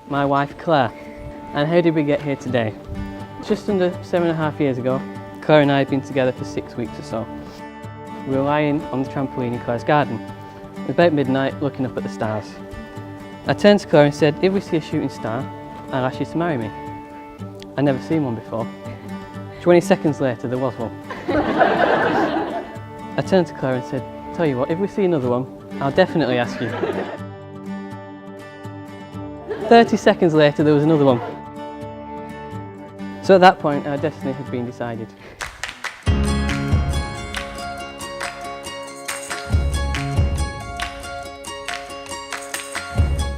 my wife Claire. And how did we get here today? Just under 7.5 years ago, Claire and I had been together for 6 weeks or so. We were lying on the trampoline in Claire's garden. It was about midnight, looking up at the stars. I turned to Claire and said, if we see a shooting star, I'll ask you to marry me. I'd never seen one before. 20 seconds later, there was one. I turned to Claire and said, tell you what, if we see another one, I'll definitely ask you. 30 seconds later, there was another one. So at that point, our destiny had been decided.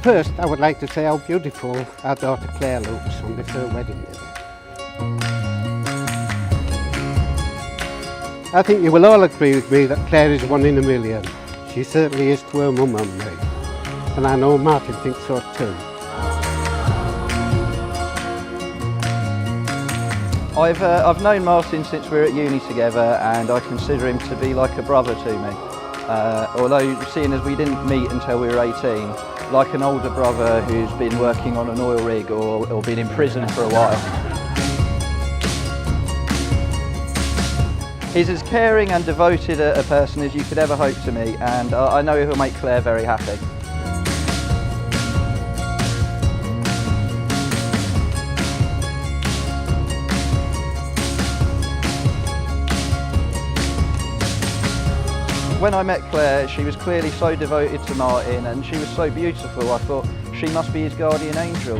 First, I would like to say how beautiful our daughter Claire looks on this her wedding day. I think you will all agree with me that Claire is 1 in a million. She certainly is to her mum and me. And I know Martin thinks so too. I've known Martin since we were at uni together, and I consider him to be like a brother to me. Although, seeing as we didn't meet until we were 18, like an older brother who's been working on an oil rig or been in prison for a while. He's as caring and devoted a person as you could ever hope to meet, and I know he'll make Claire very happy. When I met Claire, she was clearly so devoted to Martin, and she was so beautiful. I thought she must be his guardian angel.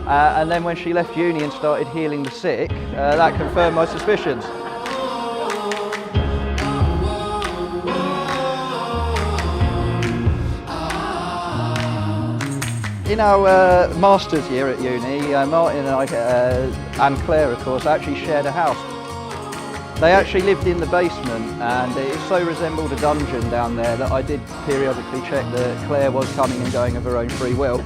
And then when she left uni and started healing the sick, that confirmed my suspicions. In our master's year at uni, Martin and I, and Claire of course, actually shared a house. They actually lived in the basement, and it so resembled a dungeon down there that I did periodically check that Claire was coming and going of her own free will.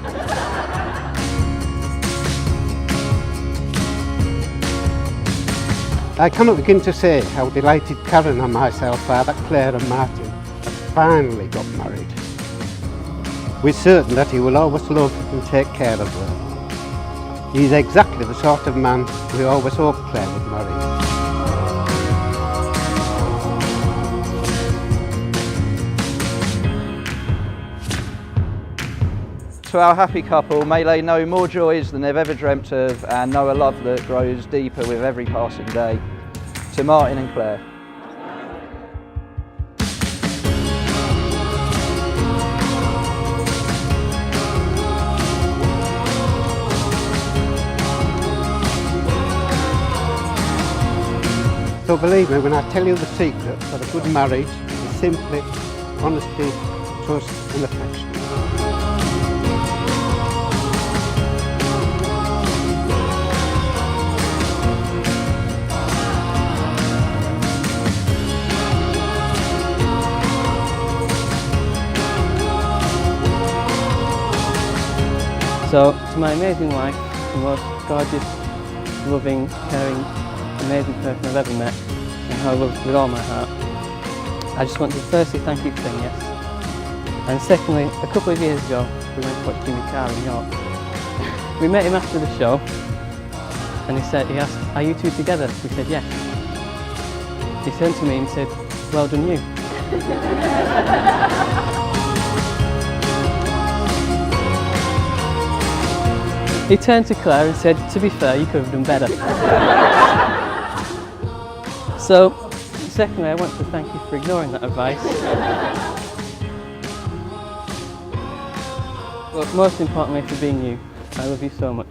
I cannot begin to say how delighted Karen and myself are that Claire and Martin have finally got married. We're certain that he will always love and take care of her. He is exactly the sort of man we always hoped Claire would marry. To our happy couple, may they know more joys than they've ever dreamt of, and know a love that grows deeper with every passing day. To Martin and Claire. So believe me when I tell you the secret for a good marriage is simply honesty, trust and affection. So, to my amazing wife, the most gorgeous, loving, caring, amazing person I've ever met, and who I love with all my heart, I just want to firstly thank you for saying yes. And secondly, a couple of years ago, we went to watch Jimmy Carr in York. We met him after the show, and he asked, are you two together? We said yes. He turned to me and said, well done you. He turned to Claire and said, to be fair, you could have done better. So, secondly, I want to thank you for ignoring that advice. But most importantly, for being you. I love you so much.